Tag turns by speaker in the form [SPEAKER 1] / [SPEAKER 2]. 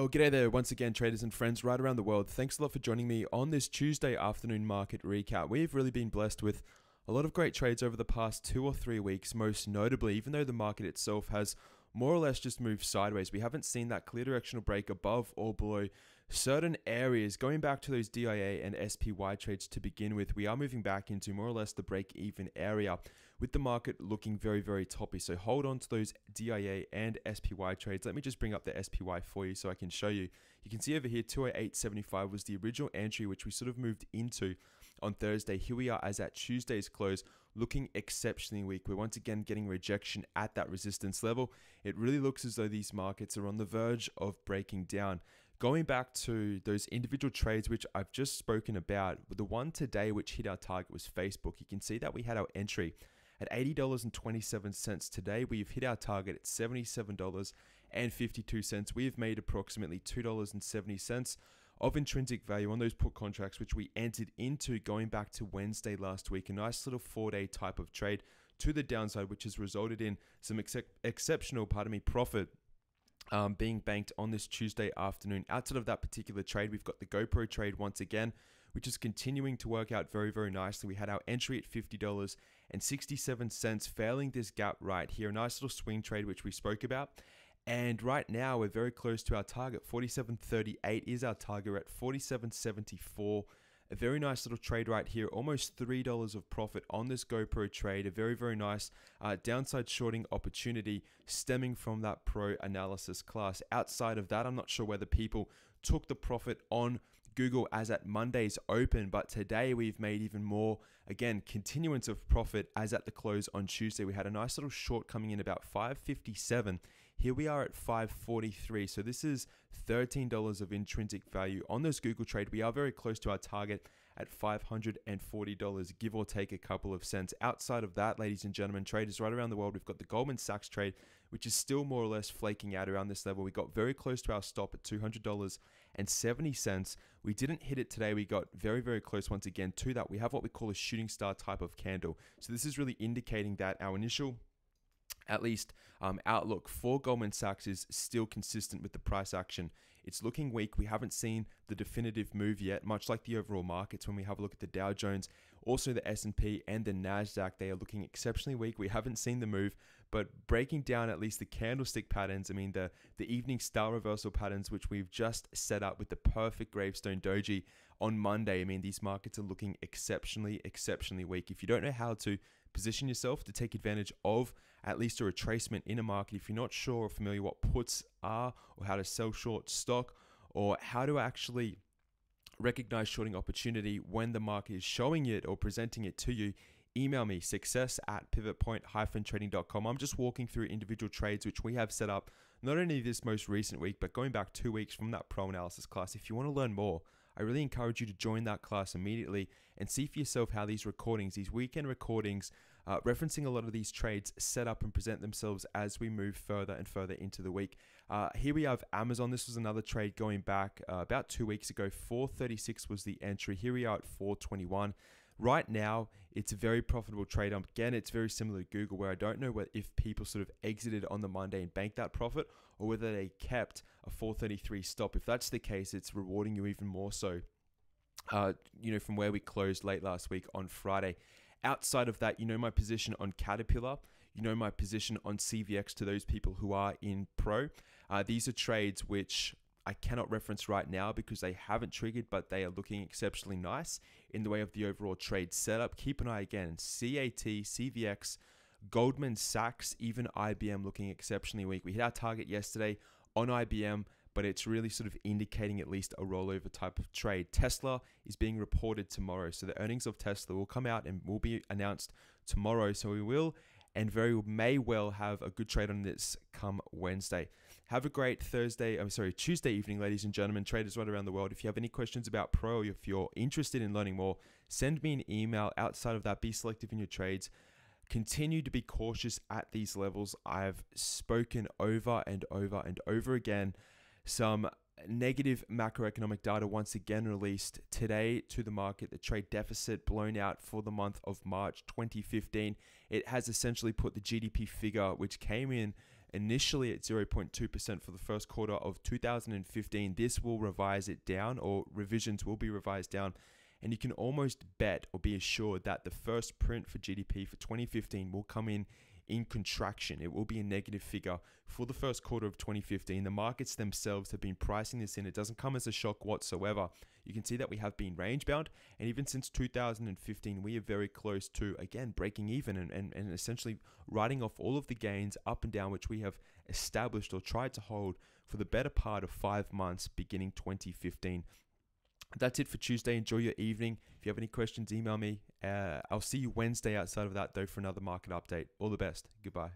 [SPEAKER 1] Well, g'day there once again, traders and friends right around the world. Thanks a lot for joining me on this Tuesday afternoon market recap. We've really been blessed with a lot of great trades over the past 2 or 3 weeks, most notably, even though the market itself has more or less just moved sideways. We haven't seen that clear directional break above or below certain areas. Going back to those DIA and SPY trades to begin with, we are moving back into more or less the break-even area with the market looking very, very toppy. So hold on to those DIA and SPY trades. Let me just bring up the SPY for you so I can show you. You can see over here 208.75 was the original entry which we sort of moved into on Thursday. Here we are as at Tuesday's close, looking exceptionally weak. We're once again getting rejection at that resistance level. It really looks as though these markets are on the verge of breaking down. Going back to those individual trades which I've just spoken about, the one today which hit our target was Facebook. You can see that we had our entry at $80.27 today. We've hit our target at $77.52. We have made approximately $2.70 of intrinsic value on those put contracts which we entered into going back to Wednesday last week. A nice little 4-day type of trade to the downside, which has resulted in some exceptional profit being banked on this Tuesday afternoon. Outside of that particular trade, we've got the GoPro trade once again, which is continuing to work out very, very nicely. We had our entry at $50.67, failing this gap right here. A nice little swing trade, which we spoke about. And right now, we're very close to our target. 47.38 is our target. We're at 47.74. A very nice little trade right here. Almost $3 of profit on this GoPro trade. A very, very nice downside shorting opportunity stemming from that pro analysis class. Outside of that, I'm not sure whether people took the profit on Google as at Monday's open, but today we've made even more. Again, continuance of profit as at the close on Tuesday. We had a nice little short coming in about 557. Here we are at 543. So this is $13 of intrinsic value on this Google trade. We are very close to our target at $540, give or take a couple of cents. Outside of that, ladies and gentlemen, traders right around the world, we've got the Goldman Sachs trade, which is still more or less flaking out around this level. We got very close to our stop at $200.70. We didn't hit it today. We got very, very close once again to that. We have what we call a shooting star type of candle. So this is really indicating that our initial outlook for Goldman Sachs is still consistent with the price action. It's looking weak. We haven't seen the definitive move yet, much like the overall markets. When we have a look at the Dow Jones, also the S&P and the NASDAQ, they are looking exceptionally weak. We haven't seen the move, but breaking down at least the candlestick patterns, I mean the evening star reversal patterns, which we've just set up with the perfect gravestone doji on Monday. I mean, these markets are looking exceptionally weak. If you don't know how to position yourself to take advantage of at least a retracement in a market, if you're not sure or familiar what puts are, or how to sell short stock, or how to actually recognize shorting opportunity when the market is showing it or presenting it to you, email me, success@pivotpoint-trading.com. I'm just walking through individual trades which we have set up, not only this most recent week, but going back 2 weeks from that pro analysis class. If you want to learn more, I really encourage you to join that class immediately and see for yourself how these recordings, these weekend recordings, referencing a lot of these trades, set up and present themselves as we move further and further into the week. Here we have Amazon. This was another trade going back about 2 weeks ago. 436 was the entry. Here we are at 421. Right now, it's a very profitable trade. Again, it's very similar to Google, where I don't know if people sort of exited on the Monday and banked that profit, or whether they kept a 433 stop. If that's the case, it's rewarding you even more so, from where we closed late last week on Friday. Outside of that, my position on Caterpillar, my position on CVX to those people who are in pro. These are trades which I cannot reference right now because they haven't triggered, but they are looking exceptionally nice in the way of the overall trade setup. Keep an eye again, CAT, CVX, Goldman Sachs, even IBM looking exceptionally weak. We hit our target yesterday on IBM, but it's really sort of indicating at least a rollover type of trade. Tesla is being reported tomorrow. So the earnings of Tesla will come out and will be announced tomorrow. So we will and may well have a good trade on this come Wednesday. Have a great Tuesday evening, ladies and gentlemen, traders right around the world. If you have any questions about pro, if you're interested in learning more, send me an email. Outside of that, be selective in your trades. Continue to be cautious at these levels. I've spoken over and over and over again. Some negative macroeconomic data once again released today to the market. The trade deficit blown out for the month of March 2015. It has essentially put the GDP figure, which came in initially at 0.2% for the first quarter of 2015. This will revise it down, or revisions will be revised down. And you can almost bet or be assured that the first print for GDP for 2015 will come in contraction. It will be a negative figure for the first quarter of 2015. The markets themselves have been pricing this in. It doesn't come as a shock whatsoever. You can see that we have been range bound, and even since 2015 we are very close to, again, breaking even and essentially writing off all of the gains up and down which we have established or tried to hold for the better part of 5 months beginning 2015. That's it for Tuesday. Enjoy your evening. If you have any questions, email me. I'll see you Wednesday outside of that, though, for another market update. All the best. Goodbye.